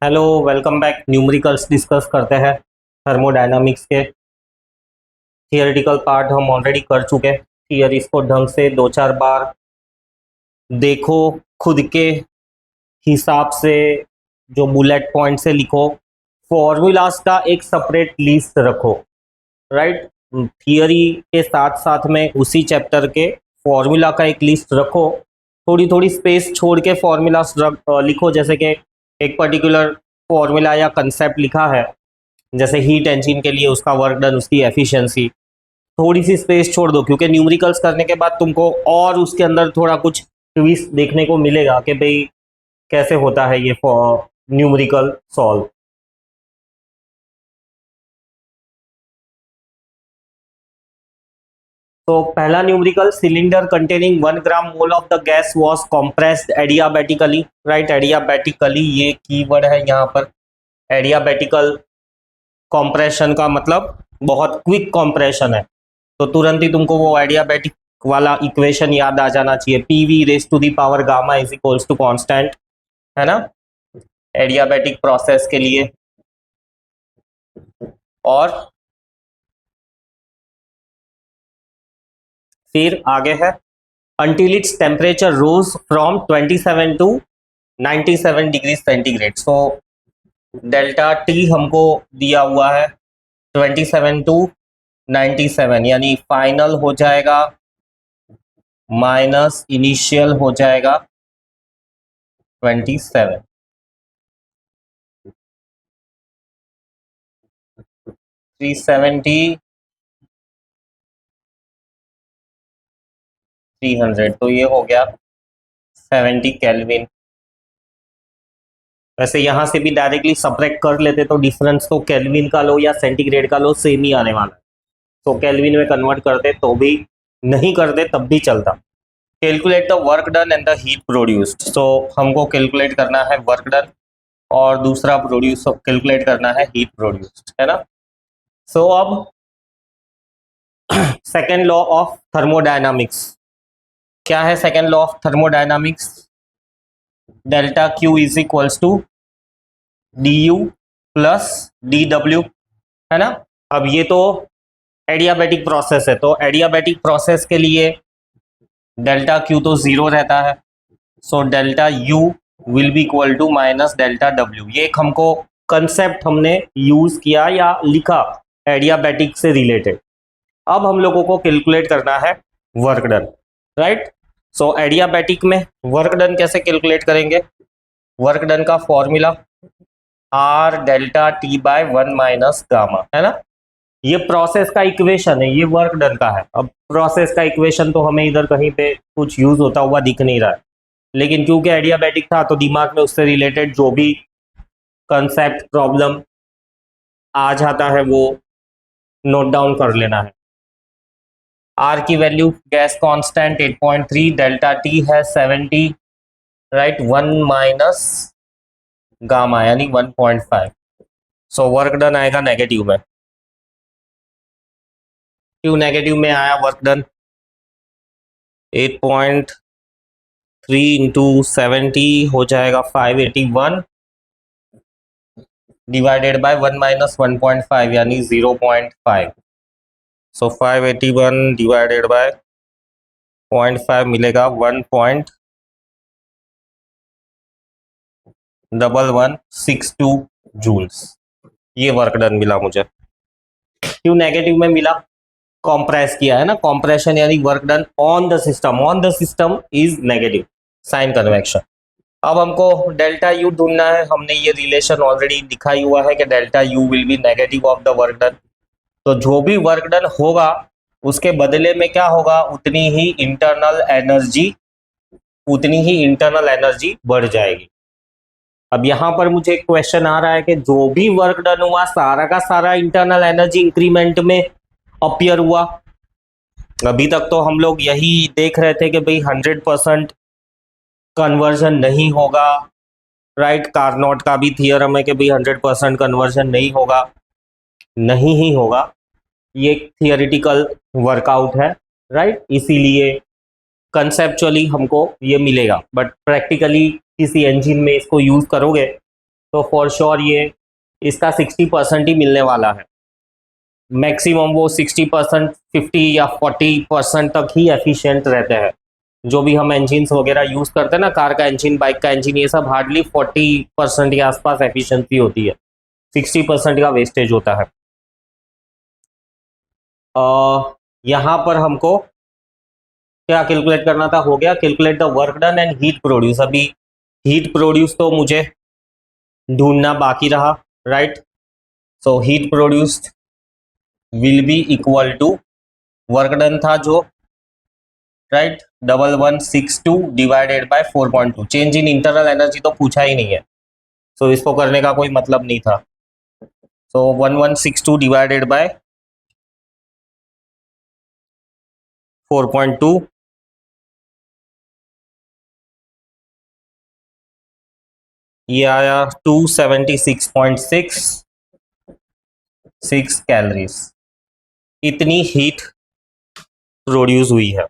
Hello, welcome back. Numericals discuss करते हैं। Thermodynamics के थियोरेटिकल पार्ट हम ऑलरेडी कर चुके हैं। थियरीज को ढंग से दो चार बार देखो, खुद के हिसाब से जो बुलेट पॉइंट से लिखो, फॉर्मूलाज का एक सेपरेट लिस्ट रखो। राइट, थियरी के साथ साथ में उसी चैप्टर के फॉर्मूला का एक लिस्ट रखो। थोड़ी थोड़ी स्पेस छोड़ के फॉर्मूलाज लिखो, जैसे कि एक पर्टिकुलर फॉर्मूला या कंसेप्ट लिखा है, जैसे हीट इंजन के लिए उसका वर्क डन, उसकी एफिशिएंसी, थोड़ी सी स्पेस छोड़ दो, क्योंकि न्यूमेरिकल्स करने के बाद तुमको और उसके अंदर थोड़ा कुछ ट्विस्ट देखने को मिलेगा कि भाई कैसे होता है ये न्यूमेरिकल सॉल्व। तो पहला numerical, cylinder containing 1 gram mole of the gas was compressed adiabatically. Right, adiabatically ये कीवर्ड है यहाँ पर। एडियाबेटिकल कंप्रेशन का मतलब बहुत क्विक कंप्रेशन है, तो तुरंत ही तुमको वो एडियाबेटिक वाला इक्वेशन याद आ जाना चाहिए। PV raise to the power gamma is equals to constant, है ना, एडियाबेटिक प्रोसेस के लिए। और फिर आगे है, until its temperature rose from 27 to 97 degree centigrade. So delta T हमको दिया हुआ है 27 टू 97, यानी फाइनल हो जाएगा माइनस इनिशियल हो जाएगा 27। 370 300, तो ये हो गया 70 केल्विन। वैसे यहाँ से भी डायरेक्टली सब्ट्रैक्ट कर लेते तो डिफरेंस तो केल्विन का लो या सेंटीग्रेड का लो सेम ही आने वाला है। तो केल्विन में कन्वर्ट करते तो भी, नहीं करते तब भी चलता। Calculate the work done and the heat produced. So हमको कैलकुलेट करना है वर्क डन और दूसरा प्रोड्यूस कैलकुलेट करना है हीट प्रोड्यूस्ड, है ना। सो अब सेकेंड लॉ ऑफ थर्मोडायनामिक्स क्या है? Second law of thermodynamics, delta Q is equals to D U plus D W, है ना। अब ये तो एडियाबेटिक प्रोसेस है, तो एडियाबेटिक प्रोसेस के लिए डेल्टा क्यू तो जीरो रहता है। So delta U will be equal to minus delta W. ये एक हमको कंसेप्ट हमने यूज किया या लिखा एडियाबेटिक से रिलेटेड। अब हम लोगों को कैलकुलेट करना है work done. Right, so adiabatic में वर्क डन कैसे कैलकुलेट करेंगे? वर्क डन का formula R delta T by 1 minus gamma, है ना। ये प्रोसेस का इक्वेशन है, ये वर्क डन का है। अब प्रोसेस का इक्वेशन तो हमें इधर कहीं पे कुछ यूज होता हुआ दिख नहीं रहा है, लेकिन क्योंकि एडियाबेटिक था तो दिमाग में उससे रिलेटेड जो भी कंसेप्ट प्रॉब्लम आ जाता है वो नोट डाउन कर लेना है। आर की value gas constant 8.3, delta T है 70, राइट, 1 माइनस गामा यानी 1.5। सो वर्क डन आएगा नेगेटिव में। क्यों नेगेटिव में आया वर्क डन? 8.3 इंटू 70 हो जाएगा 581 डिवाइडेड बाय 1 माइनस 1.5 यानी 0.5। सो 581 डिवाइडेड बाय 0.5 मिलेगा 1.1162 जूल्स। ये वर्क डन मिला मुझे। क्यों नेगेटिव में मिला? कॉम्प्रेस किया है ना, कॉम्प्रेशन यानी work done on the system, on the system is negative, sign convention. अब हमको डेल्टा यू ढूंढना है। हमने ये रिलेशन ऑलरेडी दिखाई हुआ है कि delta U will B negative of the work done. तो जो भी वर्क डन होगा उसके बदले में क्या होगा, उतनी ही इंटरनल एनर्जी बढ़ जाएगी। अब यहां पर मुझे एक क्वेश्चन आ रहा है कि जो भी वर्क डन हुआ सारा का सारा इंटरनल एनर्जी इंक्रीमेंट में अपीयर हुआ। अभी तक तो हम लोग यही देख रहे थे कि भाई 100% कन्वर्जन नहीं होगा। राइट, कार्नोट का भी थियरम है कि भाई 100% कन्वर्जन नहीं होगा, नहीं ही होगा। ये थियोरेटिकल वर्कआउट है, राइट, इसीलिए कंसेप्चुअली हमको ये मिलेगा, बट प्रैक्टिकली किसी इंजन में इसको यूज करोगे तो फॉर श्योर ये इसका 60% ही मिलने वाला है। मैक्सिमम वो 60%, 50 या 40% तक ही एफिशिएंट रहते हैं। जो भी हम इंजिन्स वगैरह यूज़ करते हैं ना, कार का इंजन, बाइक का इंजन, ये सब हार्डली 40% के आसपास एफिशिएंसी होती है, 60% का वेस्टेज होता है। यहाँ पर हमको क्या कैलकुलेट करना था, हो गया। Calculate the work done and heat produce. अभी हीट प्रोड्यूस तो मुझे ढूंढना बाकी रहा, right. So heat produced will be equal to work done था जो, right, 1162 divided by 4.2। Change in internal energy तो पूछा ही नहीं है, सो इसको करने का कोई मतलब नहीं था। सो 1162 डिवाइडेड बाय 4.2, ये आया 276.66 कैलोरीज। इतनी हीट प्रोड्यूस हुई है।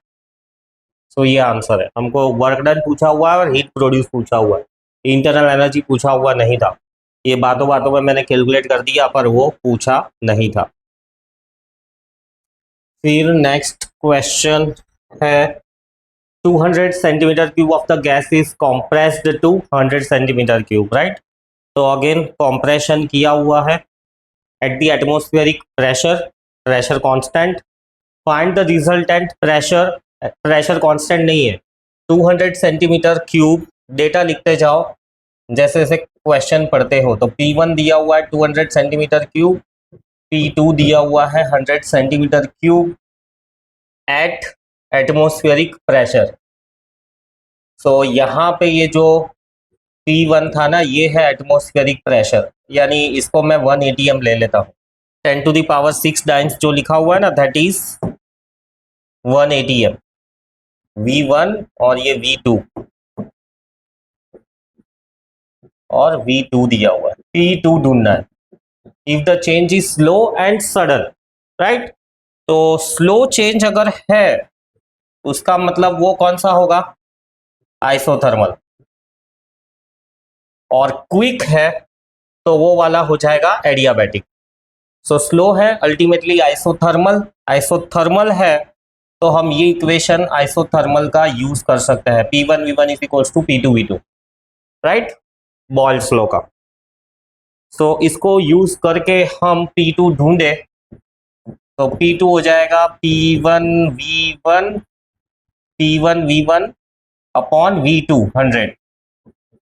सो ये आंसर है। हमको वर्क डन पूछा हुआ है और हीट प्रोड्यूस पूछा हुआ है, इंटरनल एनर्जी पूछा हुआ नहीं था। ये बातों बातों में मैंने कैलकुलेट कर दिया, पर वो पूछा नहीं था। फिर नेक्स्ट क्वेश्चन है 200 centimetre cube of the gas is compressed to 100 centimetre cube, right. तो अगेन कॉम्प्रेशन किया हुआ है at the atmospheric pressure, pressure constant. Find the resultant pressure, pressure constant नहीं है। 200 सेंटीमीटर क्यूब, डेटा लिखते जाओ जैसे जैसे क्वेश्चन पढ़ते हो। तो P1 दिया हुआ है 200 सेंटीमीटर क्यूब, P2 दिया हुआ है 100 centimetre cube at atmospheric pressure. So यहाँ पे ये जो P1 था ना, ये है एटमॉस्फेरिक प्रेशर, यानी इसको मैं 1 atm ले लेता हूँ। 10⁶ डाइन्स जो लिखा हुआ है ना, दैट इज 1 atm, V1 और ये V2 और V2 दिया हुआ है। P2 ढूंढना है। If the change is slow and sudden, right. तो स्लो चेंज अगर है उसका मतलब वो कौन सा होगा, आइसोथर्मल। और क्विक है तो वो वाला हो जाएगा एडियाबैटिक। सो स्लो है अल्टीमेटली आइसोथर्मल, आइसोथर्मल है तो हम ये इक्वेशन आइसोथर्मल का यूज कर सकते हैं, P1 V1 is equals to P2 V2, right, Boyle's law का। सो इसको यूज करके हम P2 ढूंढे तो P2 हो जाएगा P1 V1 अपॉन V2 100।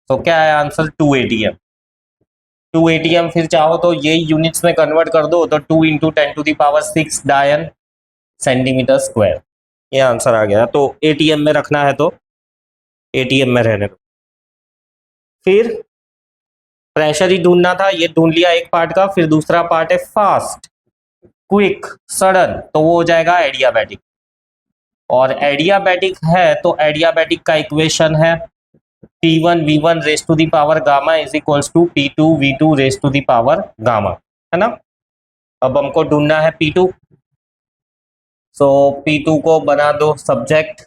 तो क्या है आंसर, 2 atm। 2 atm फिर चाहो तो ये यूनिट्स में कन्वर्ट कर दो, तो 2 × 10⁶ डायन सेंटीमीटर स्क्वायर, ये आंसर आ गया। तो atm में रखना है तो atm में रहने दो। फिर प्रेशर ही ढूंढना था, ये ढूंढ लिया एक पार्ट का। फिर दूसरा पार्ट है फास्ट, क्विक, सडन, तो वो हो जाएगा एडियाबैटिक। और एडियाबैटिक है तो एडियाबैटिक का इक्वेशन है P1 V1 raise to the power gamma is equals to P2 V2 raise to the power gamma, है ना। अब हमको ढूंढना है P2। सो P2 को बना दो सब्जेक्ट।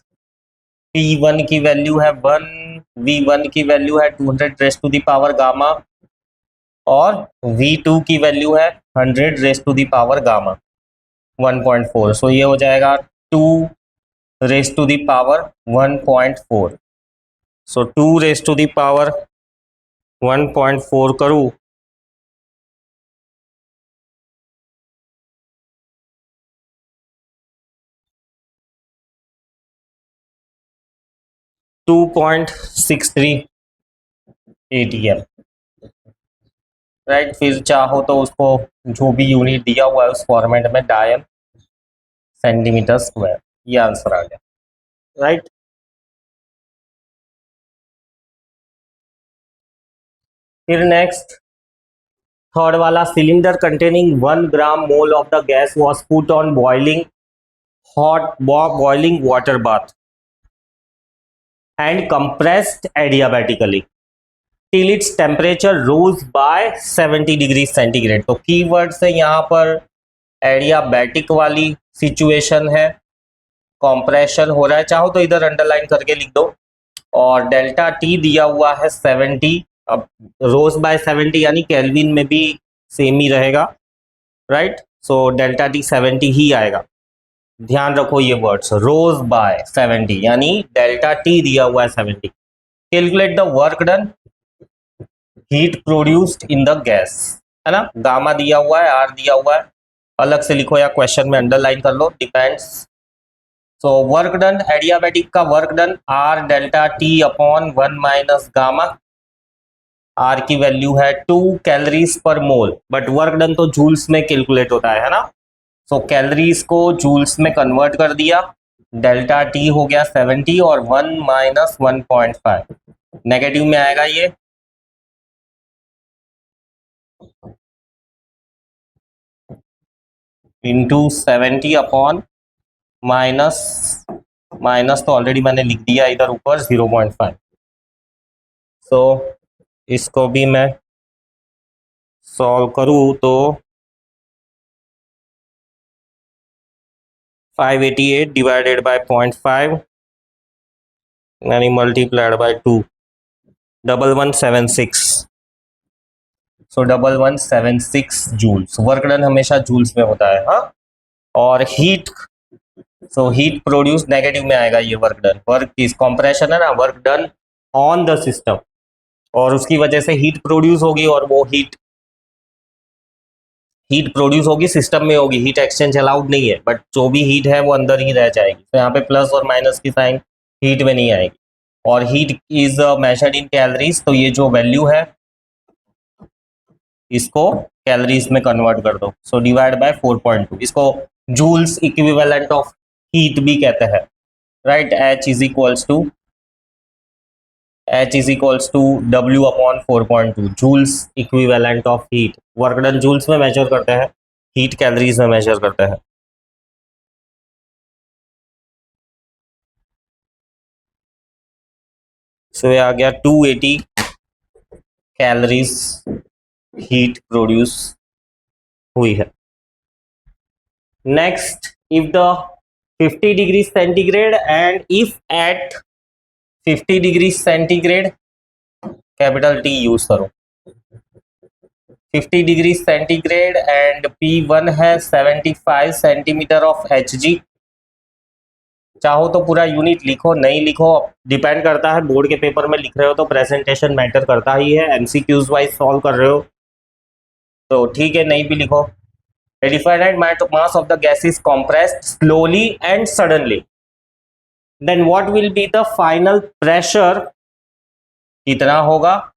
P1 की वैल्यू है 1, V1 की वैल्यू है 200 raise to the power gamma और V2 की वैल्यू है 100 raise to the power gamma 1.4। So ये हो जाएगा 2 raise to the power 1.4। So 2 raise to the power 1.4 करूँ टू 2.63 atm, राइट। फिर चाहो तो उसको जो भी यूनिट दिया हुआ है उस फॉर्मेट में डायन सेंटीमीटर स्क्वायर, ये आंसर आ गया, राइट। फिर नेक्स्ट थर्ड वाला, cylinder containing 1 gram mole of the gas was put on boiling hot boiling water bath and compressed adiabatically till its temperature rose by 70 degree centigrade. तो keyword से यहाँ पर adiabatic वाली situation है, compression हो रहा है, चाहो तो इधर अंडरलाइन करके लिख दो। और डेल्टा टी दिया हुआ है 70, अब रोज बाय 70 यानी केल्विन में भी सेम ही रहेगा, राइट। सो डेल्टा टी 70 ही आएगा। ध्यान रखो ये वर्ड्स, रोज बाय 70 यानी डेल्टा टी दिया हुआ है 70। Calculate the work done, heat produced in the gas, है ना। गामा दिया हुआ है, आर दिया हुआ है, अलग से लिखो या क्वेश्चन में अंडरलाइन कर लो, depends. So work done, adiabatic का work done R delta T upon 1 minus gamma. R की वैल्यू है 2 calories per mole, but work done तो जूल्स में कैलकुलेट होता है ना। सो कैलोरीज को जूल्स में कन्वर्ट कर दिया, डेल्टा टी हो गया 70 और 1 माइनस 1.5 नेगेटिव में आएगा ये, इंटू 70 अपॉन माइनस तो ऑलरेडी मैंने लिख दिया इधर ऊपर 0.5। सो इसको भी मैं सॉल्व करूँ तो 588 डिवाइडेड बाय 0.5 यानी multiplied by 2, 1176। So 1176 joules. Work done हमेशा जूल्स में होता है, हाँ। और heat, so heat produce negative में आएगा ये work done. Work is compression है ना, work done on the system, और उसकी वजह से हीट प्रोड्यूस होगी, और वो हीट प्रोड्यूस होगी सिस्टम में होगी, हीट एक्सचेंज अलाउड नहीं है, बट जो भी हीट है वो अंदर ही रह जाएगी। तो यहाँ पे प्लस और माइनस की साइन हीट में नहीं आएगी। और heat is measured in calories, तो ये जो वैल्यू है इसको कैलोरीज में कन्वर्ट कर दो। सो डिवाइड बाय 4.2, इसको जूल्स इक्विवेलेंट ऑफ हीट भी कहते हैं, right. H is equals to W upon 4.2 joules equivalent of heat. Work done joules में मेजर करते हैं, हीट कैलोरीज में मेजर करते हैं। सो ये आ गया 280 कैलोरीज हीट प्रोड्यूस हुई है। Next, if the 50 degree centigrade and if at 50 degree centigrade, capital T use करो, 50 डिग्री सेंटीग्रेड एंड P1 है 75 सेंटीमीटर ऑफ Hg। चाहो तो पूरा यूनिट लिखो, नहीं लिखो डिपेंड करता है, बोर्ड के पेपर में लिख रहे हो तो प्रेजेंटेशन मैटर करता ही है, एमसीक्यूज वाइज सॉल्व कर रहे हो तो ठीक है, नहीं भी लिखो। A definite mass of the gas is compressed slowly and suddenly. Then what will be the final pressure? कितना होगा?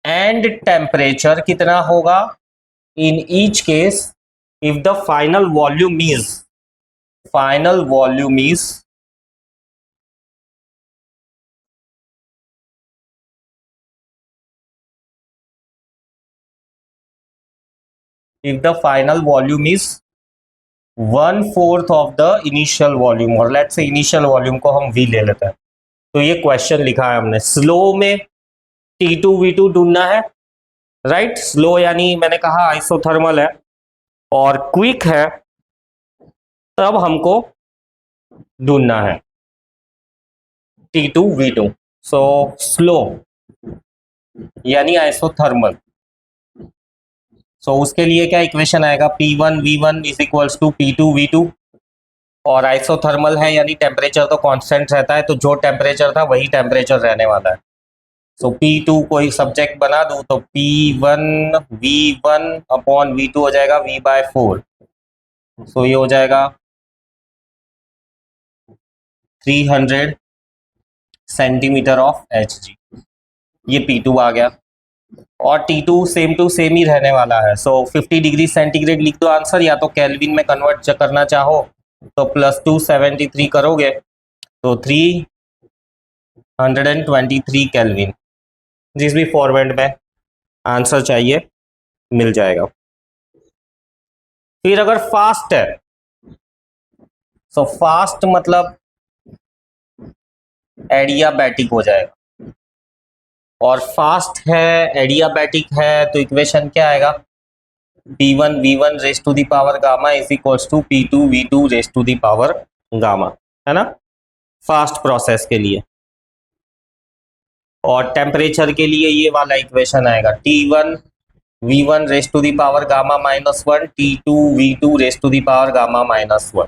And temperature कितना होगा? In each case, if the final volume is if the final volume is 1/4 of the initial volume, और let's say initial volume को हम V ले लेते हैं, तो ये क्वेश्चन लिखा है हमने। स्लो में T2 V2 ढूंढना है, राइट। स्लो यानी मैंने कहा आइसोथर्मल है, और क्विक है तब हमको ढूंढना है T2 V2। सो स्लो यानी आइसोथर्मल, सो उसके लिए क्या इक्वेशन आएगा, P1 V1 is equals to P2 V2, और आइसोथर्मल है यानी टेम्परेचर तो कांस्टेंट रहता है, तो जो टेम्परेचर था वही टेम्परेचर रहने वाला है। सो P2 कोई सब्जेक्ट बना दूं तो P1 V1 अपॉन V2 हो जाएगा V/4। सो ये हो जाएगा 300 सेंटीमीटर ऑफ Hg, ये P2 आ गया। और T2 सेम टू सेम ही रहने वाला है। सो 50 डिग्री सेंटीग्रेड लिख दो आंसर, या तो केल्विन में कन्वर्ट करना चाहो तो +273 करोगे तो 323 केल्विन, जिस भी फॉर्मेट में आंसर चाहिए मिल जाएगा। फिर अगर फास्ट है, सो फास्ट मतलब एडियाबैटिक हो जाएगा, और फास्ट है एडियाबैटिक है तो इक्वेशन क्या आएगा, P1 V1 raise to the power gamma is equals to P2 V2 raise to the power gamma, है ना, फास्ट प्रोसेस के लिए। और टेम्परेचर के लिए ये वाला इक्वेशन आएगा T1 V1 raise to the power gamma -1 T2 V2 raise to the power gamma -1,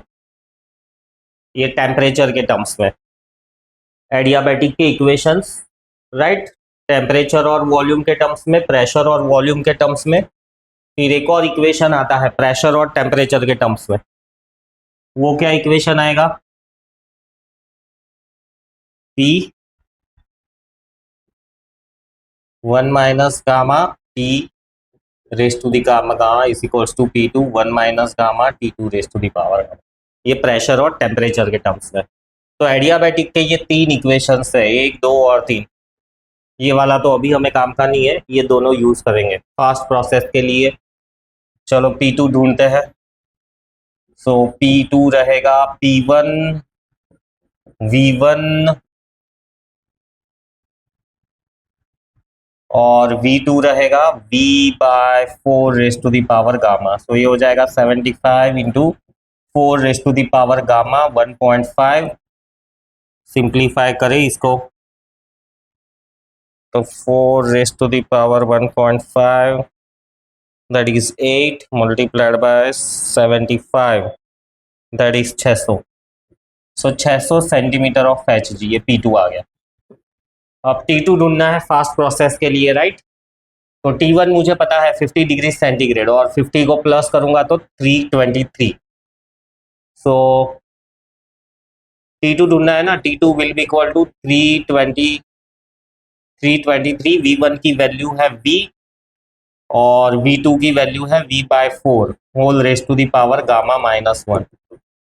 ये टेम्परेचर के टर्म्स में एडियाबैटिक के इक्वेशंस, राइट। टेम्परेचर और वॉल्यूम के टर्म्स में, प्रेशर और वॉल्यूम के टर्म्स में। फिर एक और इक्वेशन आता है प्रेशर और टेम्परेचर के टर्म्स में, वो क्या इक्वेशन आएगा? P1 minus gamma T raise to the gamma is equals to P2 1 minus gamma T2 raise to the power gamma. ये प्रेशर और टेम्परेचर के टर्म्स में। तो एडियाबैटिक के ये 3 इक्वेशंस है, 1, 2 और 3। ये वाला तो अभी हमें काम का नहीं है, ये दोनों यूज करेंगे फास्ट प्रोसेस के लिए। चलो P2 ढूंढते हैं। सो P2 रहेगा P1 V1 और V2 रहेगा V/4 raise to the power gamma. So ये हो जाएगा 75 into 4 raise to the power gamma 1.5। Simplify करें इसको तो 4 raise to the power 1.5 that is 8 multiplied by 75 that is 600। So 600 centimetre of Hg, ये P2 आ गया। अब T2 ढूंढना है फास्ट प्रोसेस के लिए, राइट। तो T1 मुझे पता है 50 डिग्री सेंटीग्रेड और 50 को प्लस करूंगा तो 323। सो T2 ढूंढना है ना, T2 will be equal to 323। V1 की वैल्यू है V और V2 की वैल्यू है V/4 whole raise to the power gamma -1।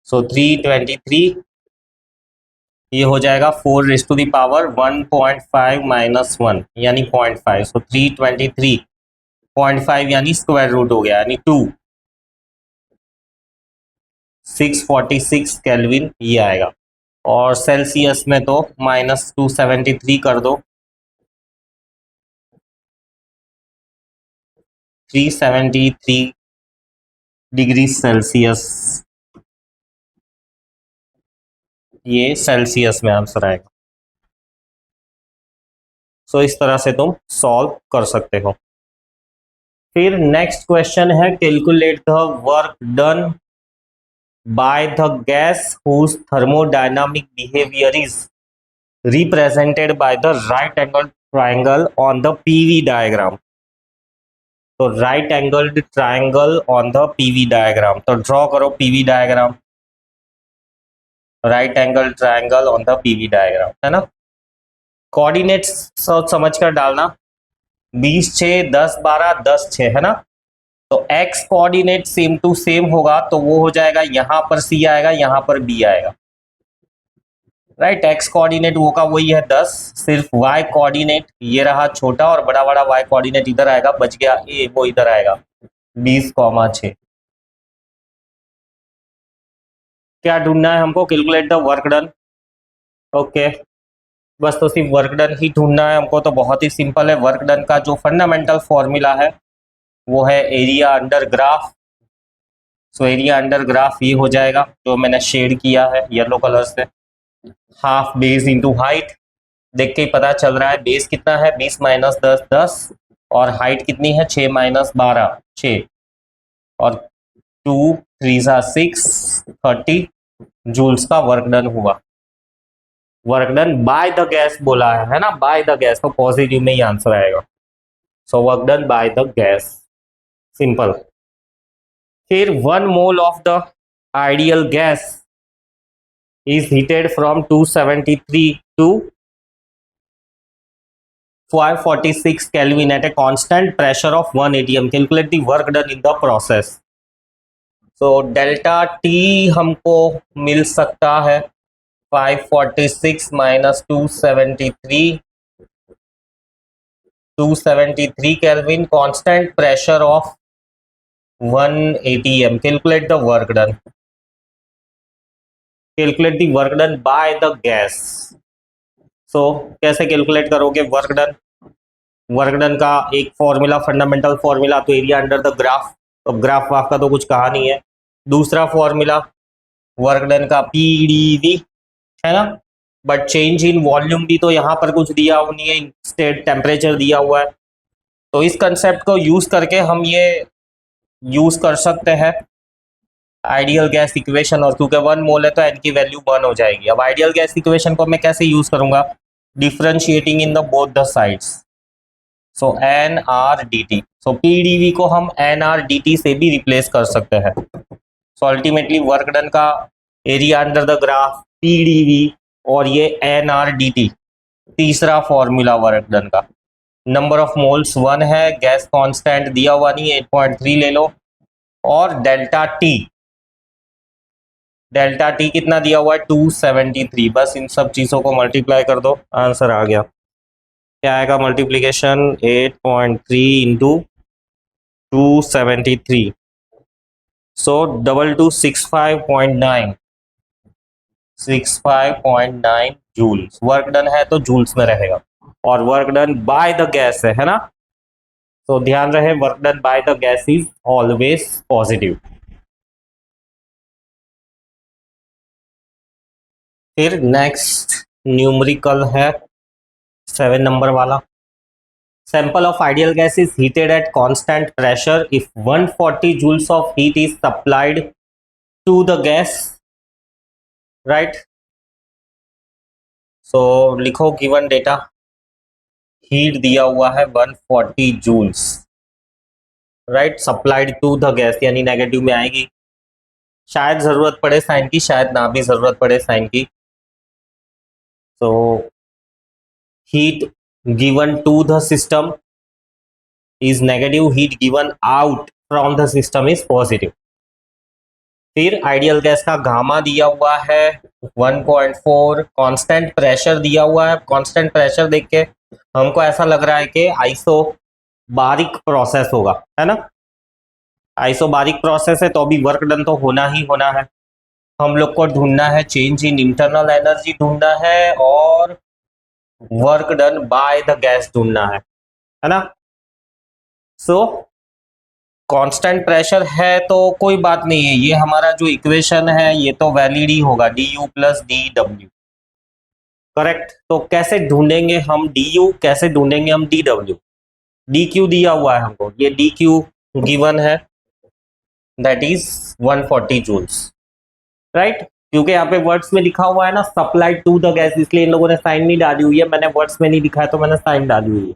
So 323 ये हो जाएगा 4 रेस टू दी पावर 1.5 -1 यानी 0.5। सो 323.5 यानी स्क्वायर रूट हो गया, यानी 646 केल्विन ये आएगा। और सेल्सियस में तो -273 कर दो, 373 डिग्री सेल्सियस, ये सेल्सियस में आंसर आएगा। सो इस तरह से तुम सॉल्व कर सकते हो। फिर नेक्स्ट क्वेश्चन है calculate the work done by the gas whose thermodynamic behavior is represented by the right angled triangle on the PV diagram। तो right angled triangle on the PV diagram, तो draw करो PV diagram, right angle triangle on the PV diagram, है ना। Coordinates सोच समझ कर डालना, 20 6 10 12 10 6, है ना। तो x coordinate same to same होगा तो वो हो जाएगा, यहां पर C आएगा, यहां पर B आएगा, राइट। x कोऑर्डिनेट वो का वही है 10, सिर्फ y कोऑर्डिनेट ये रहा छोटा और बड़ा वाला y कोऑर्डिनेट इधर आएगा, बच गया A, वो इधर आएगा 20,6। क्या ढूंढना है हमको? Calculate the work done. Okay, बस तो सिर्फ वर्क डन ही ढूंढना है हमको, तो बहुत ही सिंपल है। वर्क डन का जो फंडामेंटल फॉर्मूला है वो है area under graph. So area under graph ये हो जाएगा जो मैंने शेड किया है येलो कलर से, हाफ बेस इंटू हाइट। देख के ही पता चल रहा है बेस कितना है, 20 - 10 10, और हाइट कितनी है 6 - 12 6, और 2 3 6 30 जूल्स का वर्क डन हुआ। Work done by the gas बोला है ना, बाय द गैस, तो पॉजिटिव में ही आंसर आएगा। सो work done by the gas, simple. फिर 1 mole of the ideal gas is heated from 273 to 546 Kelvin at a constant pressure of 1 atm. Calculate the work done in the process. So delta T हमको मिल सकता है 546 minus 273 Kelvin, constant pressure of 1 atm. Calculate the work done. Calculate the work done by the gas. So कैसे calculate करोगे work done? Work done का एक formula, fundamental formula तो area under the graph, तो graph वाफ का तो कुछ कहा नहीं है। दूसरा फॉर्मूला वर्क डन का PdV, है ना। बट चेंज इन वॉल्यूम भी तो यहाँ पर कुछ दिया हुआ नहीं है, इंस्टेड टेम्परेचर दिया हुआ है। तो इस कंसेप्ट को यूज करके हम ये यूज कर सकते हैं आइडियल गैस इक्वेशन, और क्योंकि 1 मोल है तो एन की वैल्यू 1 हो जाएगी। अब आइडियल गैस इक्वेशन को मैं कैसे यूज करूंगा, differentiating in the both the sides, so N R D T. So P D V को हम एन आर डी टी से भी रिप्लेस कर सकते हैं। सो अल्टीमेटली वर्क डन का area under the graph P D V और ये एन आर डी टी, तीसरा फॉर्मूला वर्क डन का। नंबर ऑफ मोल्स 1 है, गैस कांस्टेंट दिया हुआ नहीं है 8.3 ले लो, और डेल्टा टी, डेल्टा टी कितना दिया हुआ है 273। बस इन सब चीज़ों को मल्टीप्लाई कर दो, आंसर आ गया। क्या आएगा मल्टीप्लीकेशन, 8.3 इंटू 273, सो 2265.9, 65.9 जूल्स। वर्क डन है तो जूल्स में रहेगा, और work done by the gas है ना, तो ध्यान रहे work done by the gas is always positive. फिर नेक्स्ट न्यूमेरिकल है 7 नंबर वाला। Sample of ideal gas is heated at constant pressure if 140 joules of heat is supplied to the gas, right? So लिखो given data, heat दिया हुआ है 140 joules, right? Supplied to the gas यानी negative में आएगी, शायद जरूरत पड़े साइन की, शायद ना भी जरूरत पड़े साइन की। So heat given to the system is negative, heat given out from the system is positive। फिर आइडियल गैस का गामा दिया हुआ है 1.4, कांस्टेंट प्रेशर दिया हुआ है। कांस्टेंट प्रेशर देख के हमको ऐसा लग रहा है कि आइसोबारिक प्रोसेस होगा, है ना। आइसोबारिक प्रोसेस है तो अभी वर्क डन तो होना ही होना है। हम लोग को ढूंढना है चेंज इन इंटरनल एनर्जी ढूंढना है, और work done by the gas ढूंढना है ना। सो कांस्टेंट प्रेशर है तो कोई बात नहीं है, ये हमारा जो इक्वेशन है ये तो वैलिड ही होगा, D U plus D W, correct. तो कैसे ढूंढेंगे हम डी यू, कैसे ढूंढेंगे हम डी डब्ल्यू। डी क्यू दिया हुआ है हमको, ये डी क्यू गिवन है, दैट इज 140 जूल्स, राइट। क्योंकि यहाँ पे वर्ड्स में लिखा हुआ है ना सप्लाइड टू द गैस, इसलिए इन लोगों ने साइन नहीं डाली हुई है, मैंने वर्ड्स में नहीं लिखा है तो मैंने साइन डाली हुई है।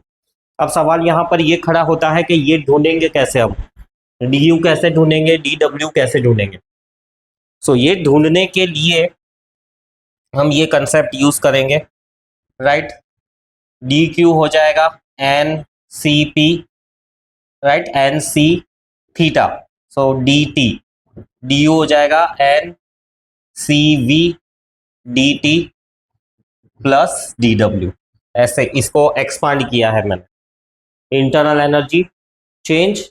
अब सवाल यहाँ पर ये खड़ा होता है कि ये ढूंढेंगे कैसे हम, डी यू कैसे ढूंढेंगे, डी डब्ल्यू कैसे ढूंढेंगे। सो ये ढूंढने के लिए हम ये कंसेप्ट यूज करेंगे, राइट। डी क्यू हो जाएगा N C P, right, N C theta, so D T. D U हो जाएगा N C V D T plus D W, ऐसे इसको एक्सपांड किया है मैंने। इंटरनल एनर्जी चेंज,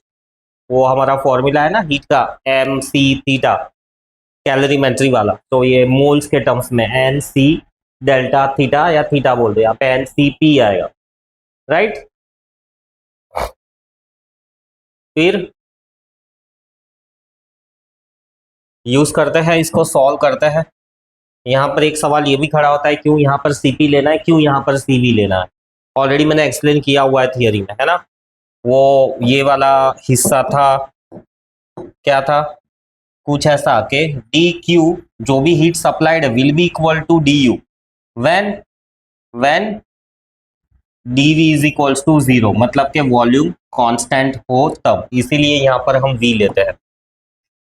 वो हमारा फॉर्मूला है ना हीट का, एम सी थीटा, कैलोरीमेट्री वाला, तो ये मोल्स के टर्म्स में एन सी डेल्टा थीटा, या थीटा बोल दो, यहाँ पे एन सी पी आएगा, राइट। फिर यूज करते हैं इसको, सॉल्व करते हैं। यहाँ पर एक सवाल ये भी खड़ा होता है क्यों यहाँ पर सीपी लेना है, क्यों यहाँ पर सीवी लेना है। ऑलरेडी मैंने एक्सप्लेन किया हुआ है थियरी में, है ना। वो ये वाला हिस्सा था, क्या था, कुछ ऐसा कि डी क्यू जो भी heat supplied will be equal to D U when D V is equals to 0, मतलब कि वॉल्यूम कांस्टेंट हो तब, इसीलिए यहाँ पर हम वी लेते हैं।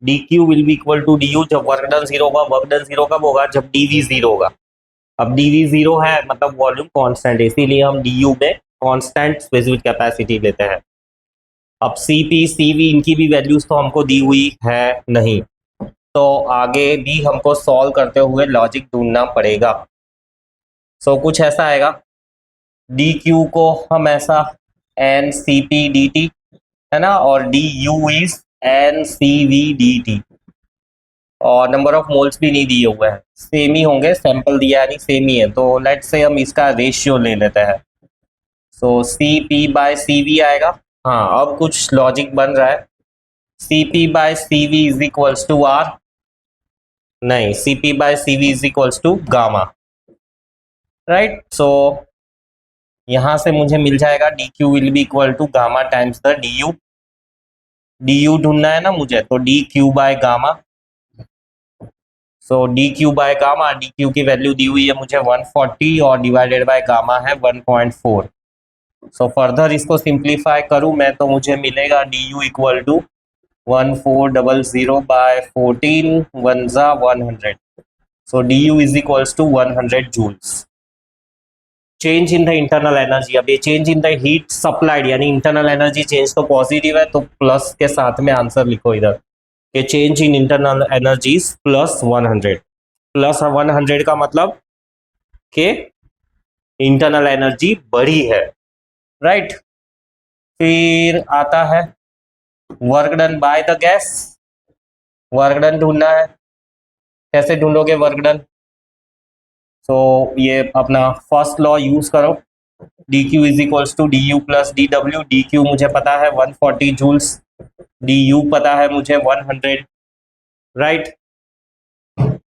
D Q will be equal to D U, जब वर्क डन 0 होगा। वर्क डन 0 कब होगा, जब डी वी 0 होगा। अब डी वी 0 है मतलब वॉल्यूम कांस्टेंट है, इसीलिए हम डी यू में कांस्टेंट स्पेसिफिक कैपेसिटी लेते हैं। अब सी पी सी वी इनकी भी वैल्यूज तो हमको दी हुई है नहीं, तो आगे भी हमको सॉल्व करते हुए लॉजिक ढूंढना पड़ेगा। सो कुछ ऐसा आएगा, डी क्यू को हम ऐसा N C P D T, है ना, और D U is N C V D T, और नंबर ऑफ मोल्स भी नहीं दिए हुए हैं, सेम ही होंगे, सैंपल दिया है नहीं, सेम ही है, तो लेट्स से हम इसका रेशियो ले लेते हैं। So C P by C V आएगा। हाँ, अब कुछ लॉजिक बन रहा है। C P by C V is equals to R, नहीं, C P by C V is equals to gamma, right. So यहां से मुझे मिल जाएगा D Q will be equal to gamma times the D U. D U ढूंढना है ना मुझे, तो D Q by gamma. So D Q by gamma, D Q की वैल्यू दी हुई है मुझे 140 और डिवाइडेड बाय गामा है 1.4। सो फर्दर इसको सिंप्लीफाई करूं मैं तो मुझे मिलेगा D U equal to 1400 by 14 one जा 100। So D U is equals to 100 joules. Change in the internal energy, अब ये change in the heat supplied यानी इंटरनल एनर्जी चेंज तो पॉजिटिव है, तो प्लस के साथ में आंसर लिखो इधर कि change in internal energies plus 100। Plus 100 का मतलब कि इंटरनल एनर्जी बढ़ी है, राइट। फिर आता है work done by the gas. Work done ढूंढना है, कैसे ढूंढोगे वर्क डन? सो ये अपना फर्स्ट लॉ यूज करो, D Q is equals to D U plus D W. D Q मुझे पता है 140 जूल्स, डी यू पता है मुझे 100, right.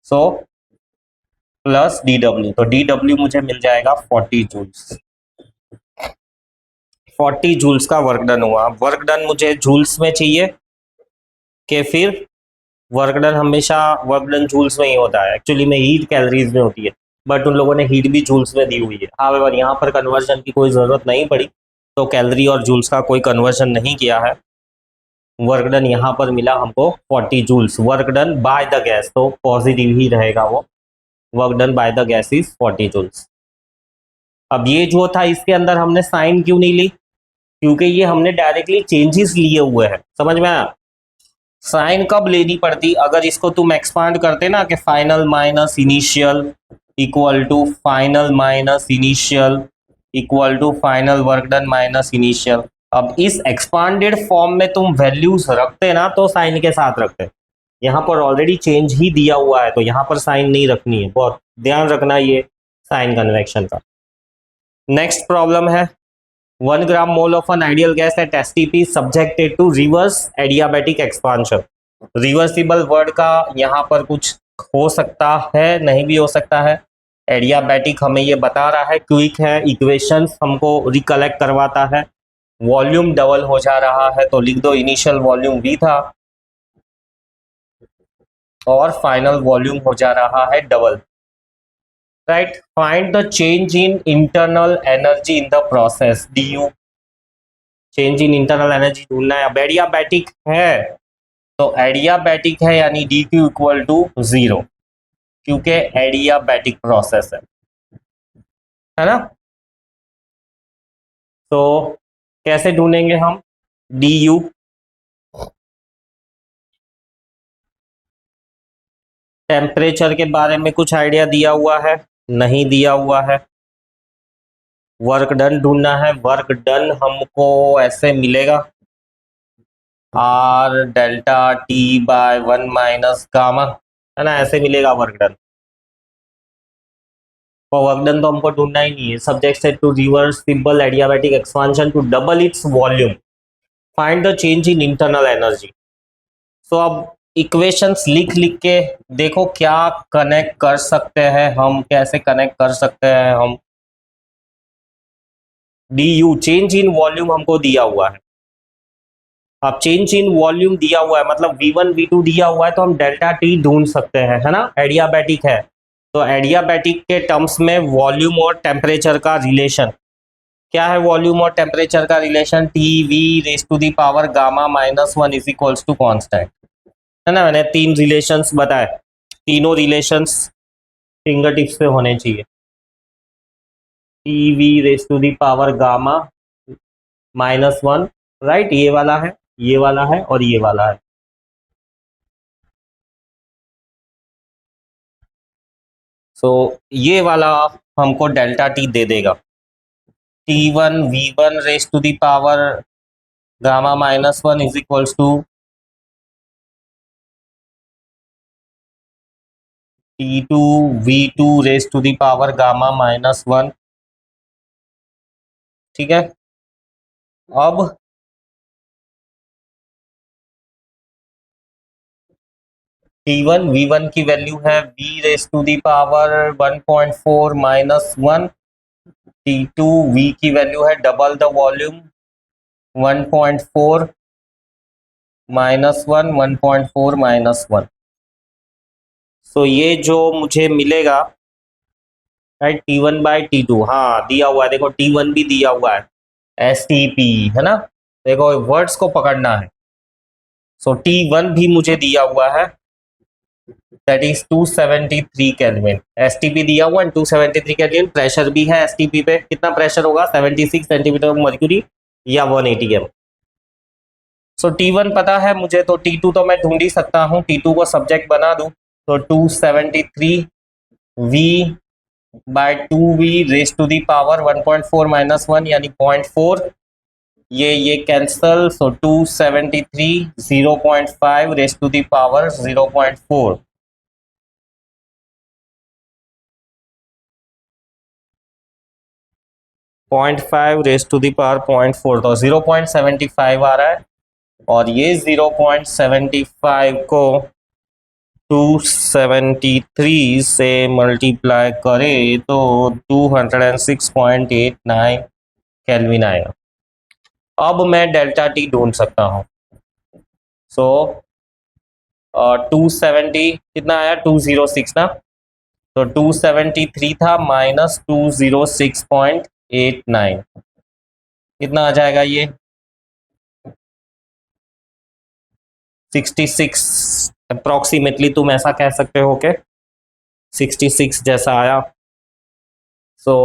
So plus D W, तो डी डब्ल्यू मुझे मिल जाएगा 40 जूल्स। 40 जूल्स का वर्क डन हुआ। वर्क डन मुझे जूल्स में चाहिए कि फिर वर्क डन हमेशा वर्क डन जूल्स में ही होता है, एक्चुअली में हीट कैलोरीज में होती है, बट उन लोगों ने हीट भी जूल्स में दी हुई है। हावेवर यहाँ पर कन्वर्जन की कोई ज़रूरत नहीं पड़ी, तो कैलोरी और जूल्स का कोई कन्वर्जन नहीं किया है। वर्क डन यहाँ पर मिला हमको 40 joules. Work done by the gas तो पॉजिटिव ही रहेगा वो, work done by the gas is 40 joules. अब ये जो था इसके अंदर हमने साइन क्यों नहीं ली? क्योंकि ये हमने डायरेक्टली चेंजेस लिए हुए हैं, समझ में आया? साइन कब लेनी पड़ती? अगर इसको तुम एक्सपांड करते ना कि final minus initial equal to final minus initial equal to final work done minus initial. अब इस एक्सपांडेड फॉर्म में तुम वैल्यूज रखते ना तो साइन के साथ रखते, यहाँ पर ऑलरेडी चेंज ही दिया हुआ है तो यहाँ पर साइन नहीं रखनी है, बहुत ध्यान रखना ये साइन कन्वेक्शन का। नेक्स्ट प्रॉब्लम है 1 gram mole of an ideal gas at STP subjected to reverse adiabatic expansion. Reversible word का यहाँ पर कुछ हो सकता है, नहीं भी हो सकता है। एडियाबैटिक हमें ये बता रहा है, क्विक है, इक्वेशंस हमको रिकलेक्ट करवाता है, वॉल्यूम डबल हो जा रहा है तो लिख दो इनिशियल वॉल्यूम V था और फाइनल वॉल्यूम हो जा रहा है double, right. Find the change in internal energy in the process du। Change in internal energy ढूंढना है। अब एडियाबैटिक है तो एडियाबैटिक है यानी डी क्यू इक्वल टू 0, क्योंकि एडियाबैटिक प्रोसेस है ना। तो कैसे ढूंढेंगे हम डी यू? टेम्परेचर के बारे में कुछ आइडिया दिया हुआ है? नहीं दिया हुआ है। वर्क डन ढूंढना है, वर्क डन हमको ऐसे मिलेगा R delta T by 1 minus gamma, है ना, ऐसे मिलेगा वर्क डन। और वर्क डन तो हमको ढूंढना ही नहीं है, subject set to reversible adiabatic expansion to double its volume, find the change in internal energy. So अब इक्वेशंस लिख लिख के देखो क्या कनेक्ट कर सकते हैं हम, कैसे कनेक्ट कर सकते हैं हम। D you change in volume हमको दिया हुआ है। अब चेंज इन वॉल्यूम दिया हुआ है मतलब V1 V2 दिया हुआ है तो हम डेल्टा टी ढूंढ सकते हैं, है ना। एडियाबैटिक है तो एडियाबैटिक के टर्म्स में वॉल्यूम और टेम्परेचर का रिलेशन क्या है? वॉल्यूम और टेम्परेचर का relation T V raise to the power gamma minus 1 is equals to constant, है ना। मैंने 3 रिलेशंस बताए, तीनों रिलेशंस फिंगर टिप्स पे होने चाहिए। T V raise to the power gamma -1, right, ये वाला है, ये वाला है और ये वाला है। सो ये वाला हमको डेल्टा टी दे देगा, T1 V1 raise to the power gamma -1 is equals to T2 V2 raise to the power gamma -1, ठीक है। अब T1 V1 की वैल्यू है V raise to the power 1.4 minus 1। T2 V की वैल्यू है double the volume 1.4 minus 1 1.4 minus 1। So ये जो मुझे मिलेगा राइट T1 बाई T2, हाँ दिया हुआ है, देखो T1 भी दिया हुआ है STP, है ना। देखो वर्ड्स को पकड़ना है। सो T1 भी मुझे दिया हुआ है, दैट इज 273 केल्विन। STP दिया हुआ है 273 केल्विन। प्रेशर भी है STP पे, कितना प्रेशर होगा 76 सेंटीमीटर ऑफ मर्क्यूरी या 180 m। सो T1 पता है मुझे, तो T2 तो मैं ढूंढ ही सकता हूँ। T2 को सब्जेक्ट बना दूं तो 273 V by 2V raise to the power 1.4 minus 1 यानी 0.4। ये cancel, so 273 0.5 raise to the power 0.4। 0.5 raise to the power 0.4, तो 0.75 आ रहा है। और ये 0.75 को 273 से मल्टीप्लाई करें तो 206.89 केल्विन आएगा। अब मैं डेल्टा टी ढूंढ सकता हूँ। सो 270 कितना आया 206 ना, तो 273 था माइनस 206.89 कितना आ जाएगा ये 66 अप्रोक्सीमेटली, तुम ऐसा कह सकते हो कि 66 जैसा आया। सो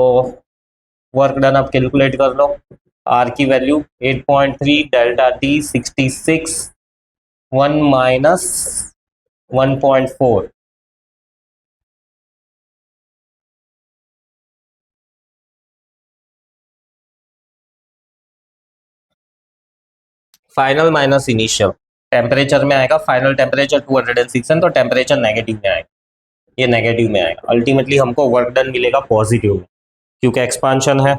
वर्क डन अब कैलकुलेट कर लो। आर की वैल्यू 8.3, डेल्टा टी 66, 1 माइनस 1.4। फाइनल माइनस इनिशियल टेम्परेचर में आएगा। फाइनल टेम्परेचर 206 है तो टेम्परेचर नेगेटिव में आएगा, ये नेगेटिव में आएगा। अल्टीमेटली हमको वर्क डन मिलेगा पॉजिटिव में क्योंकि एक्सपांशन है।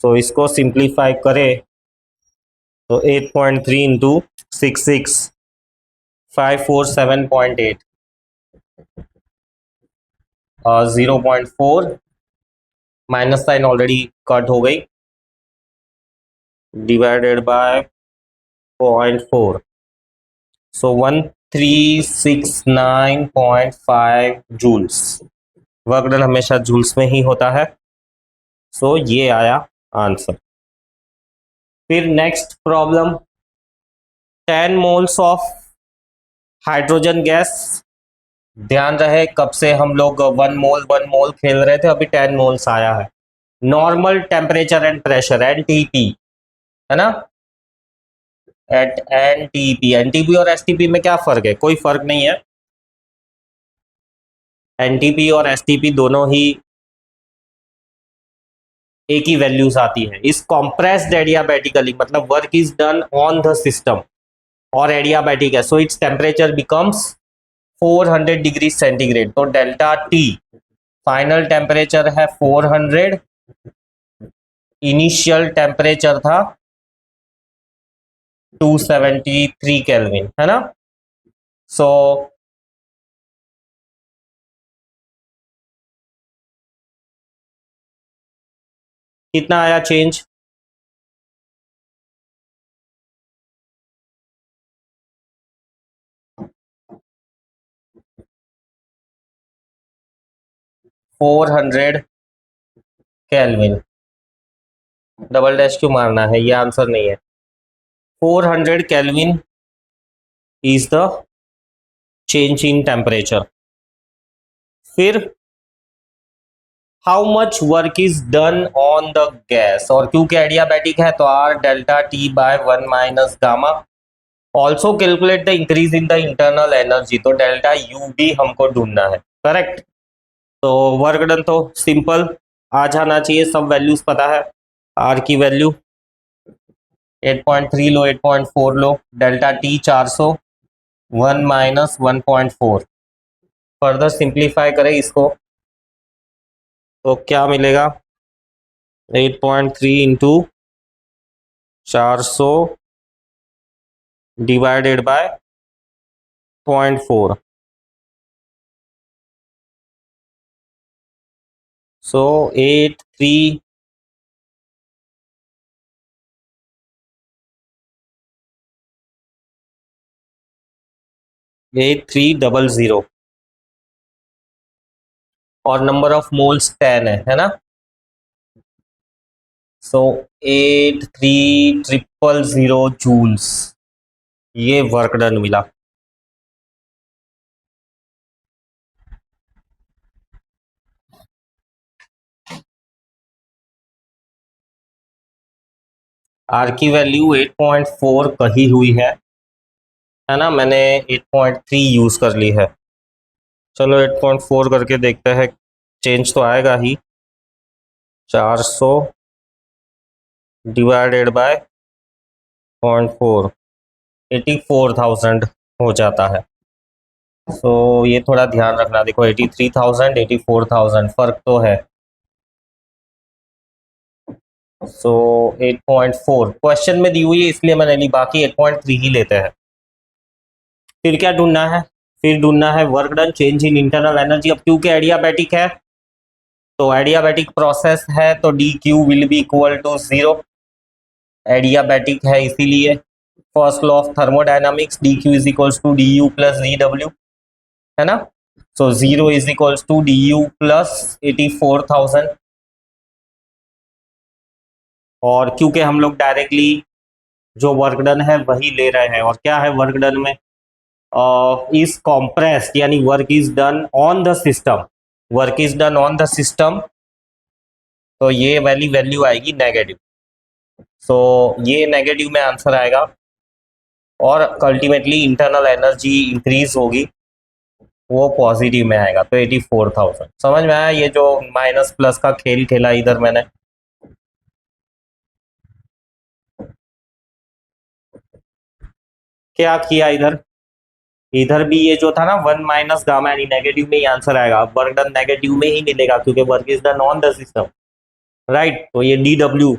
सो इसको सिंप्लीफाई करें तो 8.3 इंटू 66 547.8 और 0.4 माइनस साइन ऑलरेडी कट हो गई divided by 0.4। So 1369.5 joules. Work done हमेशा जूल्स में ही होता है। सो ये आया आंसर। फिर next problem, 10 moles of hydrogen gas. ध्यान रहे कब से हम लोग 1 मोल खेल रहे थे, अभी 10 मोल्स आया है। Normal temperature and pressure NTP, है ना, एट NTP। NTP और STP में क्या फर्क है, कोई फर्क नहीं है। NTP और STP दोनों ही एक ही वैल्यूज आती है। इस कॉम्प्रेस्ड एडियाबैटिकली मतलब work is done on the system और एडियाबैटिक है, so its temperature becomes 400 degree centigrade. तो डेल्टा टी फाइनल टेम्परेचर है 400, इनिशियल टेम्परेचर था 273 केल्विन, है ना। सो कितना आया change, four hundred kelvin. Double dash क्यों मारना है, ये आंसर नहीं है। 400 kelvin is the change in temperature. फिर how much work is done on the gas, और क्योंकि एडियाबैटिक है तो R delta T by 1 minus gamma. Also calculate the increase in the internal energy, तो डेल्टा यू भी हमको ढूंढना है, करेक्ट। तो वर्क डन तो सिंपल आ जाना चाहिए, सब वैल्यूज पता है। आर की वैल्यू 8.3 लो, 8.4 लो, डेल्टा टी 400, 1 माइनस 1.4। फर्दर सिंप्लीफाई करें इसको तो क्या मिलेगा 8.3 इंटू 400 डिवाइडेड बाय 8.4. So 8300 और नंबर ऑफ मोल्स 10 है ना। सो 8300 जूल्स ये वर्क डन मिला। आर की वैल्यू 8.4 कही हुई है ना, मैंने 8.3 यूज कर ली है। चलो 8.4 करके देखते हैं, चेंज तो आएगा ही। 400 डिवाइडेड बाय 0.4 84,000 हो जाता है। सो ये थोड़ा ध्यान रखना, देखो 83,000 84,000 फर्क तो है। सो 8.4 क्वेश्चन में दी हुई है इसलिए मैंने ली, बाकी 8.3 ही लेते हैं। फिर क्या ढूंढना है, फिर ढूंढना है work done change in internal energy. अब क्योंकि एडियाबैटिक है तो एडियाबैटिक प्रोसेस है तो D Q will be equal to 0। Adiabatic है इसीलिए first law of thermodynamics D Q is equals to D U plus D W, है ना। So 0 is equals to D U plus 84,000। और क्योंकि हम लोग डायरेक्टली जो वर्क डन है वही ले रहे हैं, और क्या है वर्क डन में, इज कॉम्प्रेस्ड यानी work is done on the system, work is done on the system, तो ये वाली वैल्यू आएगी नेगेटिव। सो ये नेगेटिव में आंसर आएगा और अल्टीमेटली इंटरनल एनर्जी इंक्रीज होगी, वो पॉजिटिव में आएगा, तो 84,000। समझ में आया ये जो माइनस प्लस का खेल खेला इधर मैंने। क्या किया इधर, इधर भी ये जो था ना 1 माइनस गामा यानी नेगेटिव में ही आंसर आएगा। वर्क डन नेगेटिव में ही मिलेगा क्योंकि work is done on the system, right. तो ये डी डब्ल्यू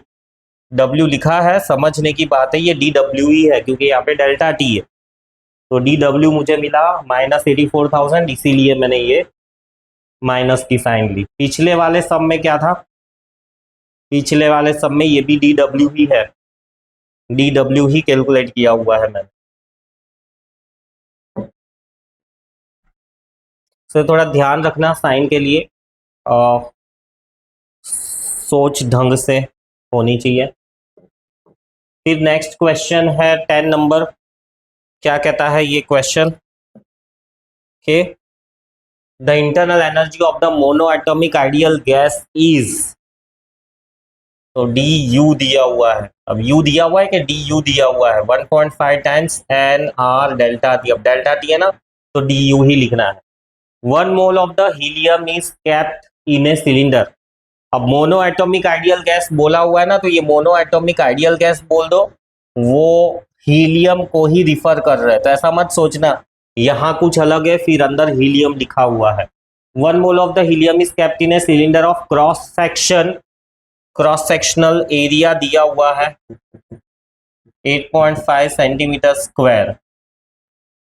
डब्ल्यू लिखा है, समझने की बात है, ये डी डब्ल्यू ही है क्योंकि यहाँ पे डेल्टा टी है। तो डी डब्ल्यू मुझे मिला माइनस 84,000, इसीलिए मैंने ये माइनस की साइन ली। पिछले वाले सब में क्या था, पिछले वाले सब में ये भी डी डब्ल्यू ही है, डी डब्ल्यू ही कैलकुलेट किया हुआ है मैंने। तो थोड़ा ध्यान रखना साइन के लिए, सोच ढंग से होनी चाहिए। फिर नेक्स्ट क्वेश्चन है 10 नंबर। क्या कहता है ये क्वेश्चन के the internal energy of the mono atomic ideal gas is, तो डी यू दिया हुआ है। अब यू दिया हुआ है कि डी यू दिया हुआ है, 1.5 times N R delta T. अब डेल्टा टी है ना तो डी यू ही लिखना है। 1 mole of the helium is kept in a cylinder. अब मोनो एटॉमिक आइडियल गैस बोला हुआ है ना, तो ये मोनो एटॉमिक आइडियल गैस बोल दो, वो हीलियम को ही रिफर कर रहे हैं, तो ऐसा मत सोचना यहाँ कुछ अलग है फिर अंदर हीलियम लिखा हुआ है। 1 mole of the helium is kept in a cylinder of cross section, cross sectional area दिया हुआ है 8.5 centimetre square.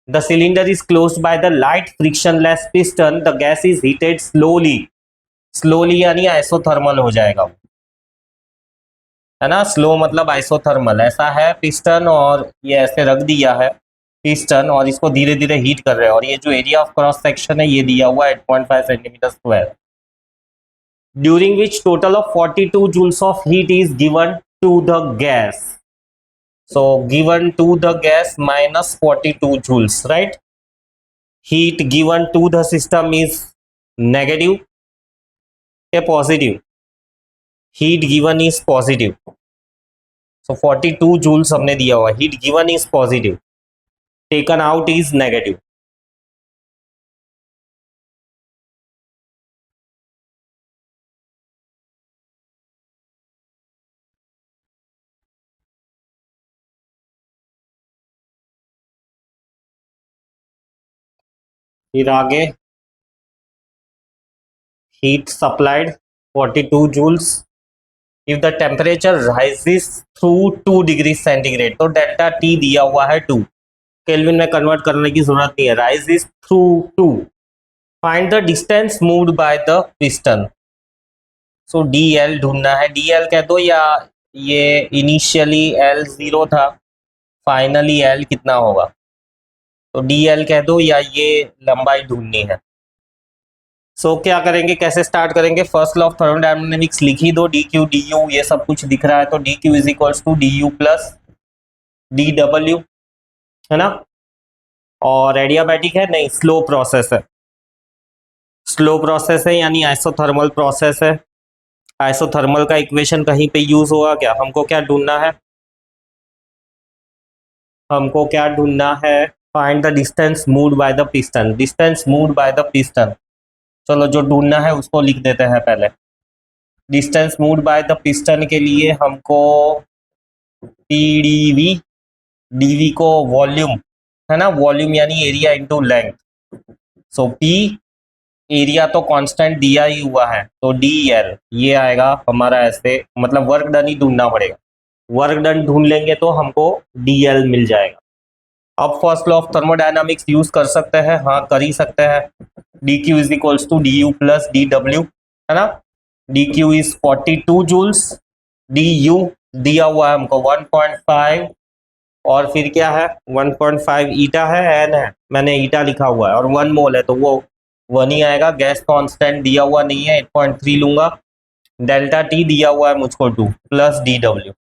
The cylinder is closed by the light frictionless piston, the gas is heated slowly, slowly यानी isothermal हो जाएगा, है ना। Slow मतलब isothermal, ऐसा है पिस्टन और ये ऐसे रख दिया है पिस्टन और इसको धीरे धीरे हीट कर रहे हैं, और ये जो एरिया ऑफ क्रॉस सेक्शन है ये दिया हुआ है 8.5 centimetre square, during which total of 42 joules of heat is given to the gas. So given to the gas minus 42 joules, right. Heat given to the system is negative या positive, heat given is positive. So 42 joules हमने दिया हुआ, heat given is positive, taken out is negative. फिर आगे heat supplied 42 joules, if the temperature rises through 2 degree centigrade, तो delta T दिया हुआ है 2, केल्विन में कन्वर्ट करने की जरूरत नहीं है। Rise is through 2। Find the distance moved by the piston. So D L ढूंढना है। डी एल कह दो, या ये इनिशियली एल 0 था, फाइनली एल कितना होगा, तो डी एल कह दो, या ये लंबाई ढूंढनी है। सो क्या करेंगे, कैसे स्टार्ट करेंगे, फर्स्ट लॉ ऑफ थर्मोडायनामिक्स लिख ही दो। डी क्यू डी यू ये सब कुछ दिख रहा है, तो D Q is equals to D U plus D W, है ना। और एडियाबैटिक है नहीं, स्लो प्रोसेस है। स्लो प्रोसेस है यानी आइसोथर्मल प्रोसेस है। आइसोथर्मल का इक्वेशन कहीं पे यूज होगा क्या, हमको क्या ढूंढना है, हमको क्या ढूंढना है, find the distance moved by the piston. Distance moved by the piston, चलो जो ढूंढना है उसको लिख देते हैं पहले। Distance moved by the piston के लिए हमको पीडीवी, डीवी को वॉल्यूम है ना, वॉल्यूम यानी एरिया इनटू लेंथ। सो पी एरिया तो कांस्टेंट दिया ही हुआ है, तो डी एल ये आएगा हमारा ऐसे, मतलब वर्क डन ही ढूंढना पड़ेगा। वर्क डन ढूंढ लेंगे तो हमको डी एल मिल जाएगा। अब first law of thermodynamics use कर सकते हैं, हाँ कर ही सकते हैं। D Q is equals to D U plus D W, है ना। D Q is 42 joules, D U दिया हुआ है हमको 1.5, और फिर क्या है 1.5 ईटा है, एन है, मैंने ईटा लिखा हुआ है, और 1 मोल है तो वो 1 ही आएगा। गैस कांस्टेंट दिया हुआ नहीं है, 8.3 लूंगा। डेल्टा टी दिया हुआ है मुझको 2 प्लस डी डब्ल्यू।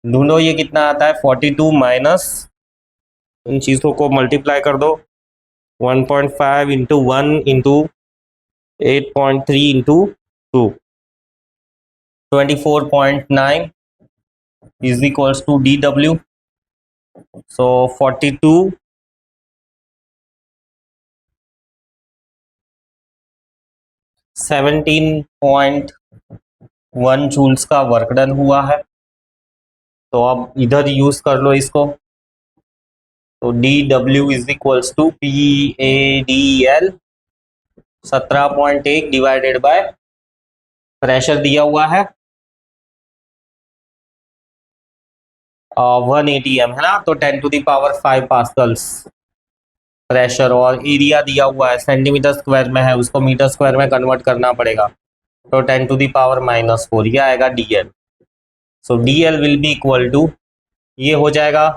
ढूंढो ये कितना आता है, 42 माइनस, इन चीज़ों को मल्टीप्लाई कर दो, 1.5 into 1 into 8.3 into 2, 24.9 is equals to D W. So 42 17.1 joules का वर्क डन हुआ है। तो अब इधर यूज कर लो इसको, तो D W is equals to P A D L 17.1 divided by pressure दिया हुआ है 180 एम, है ना, तो 10 to the power 5 pascals pressure. और एरिया दिया हुआ है सेंटीमीटर स्क्वायर में है, उसको मीटर स्क्वायर में कन्वर्ट करना पड़ेगा, तो 10 टू द पावर -4 ये आएगा D L. So D L will be equal to, ये हो जाएगा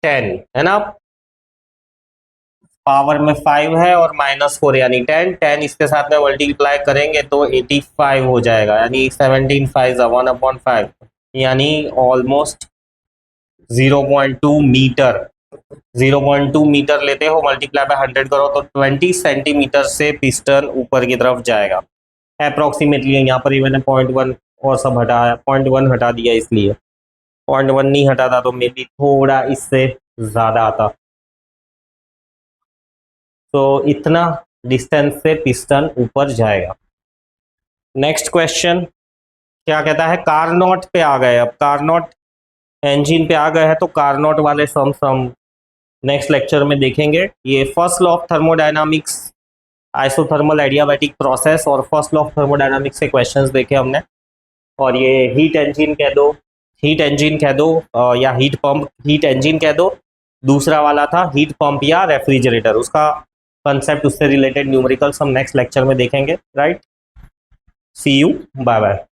10, है ना, पावर में 5 है और -4 यानी 10, 10 इसके साथ में मल्टीप्लाई करेंगे तो 85 हो जाएगा, यानी 17 5 1/5, यानी ऑलमोस्ट 0.2 मीटर। 0.2 मीटर लेते हो, मल्टीप्लाई बाय 100 करो तो 20 सेंटीमीटर से पिस्टन ऊपर की तरफ जाएगा अप्रोक्सीमेटली। यहाँ पर ही मैंने 0.1 और सब हटाया, 0.1 हटा दिया, इसलिए 0.1 नहीं हटाता तो मे बी थोड़ा इससे ज़्यादा आता। तो इतना डिस्टेंस से पिस्टन ऊपर जाएगा। नेक्स्ट क्वेश्चन क्या कहता है, कारनोट पे आ गए। अब कारनोट इंजन पे आ गए हैं, तो कारनोट वाले सम नेक्स्ट लेक्चर में देखेंगे। ये first law of thermodynamics, isothermal adiabatic process और फर्स्ट लॉ ऑफ थर्मोडायनामिक्स के क्वेश्चंस देखे हमने। और ये हीट इंजन कह दो, हीट इंजन कह दो, या हीट पंप, हीट इंजन कह दो। दूसरा वाला था हीट पंप या रेफ्रिजरेटर, उसका कंसेप्ट, उससे रिलेटेड न्यूमेरिकल्स हम नेक्स्ट लेक्चर में देखेंगे। Right, see you, bye bye.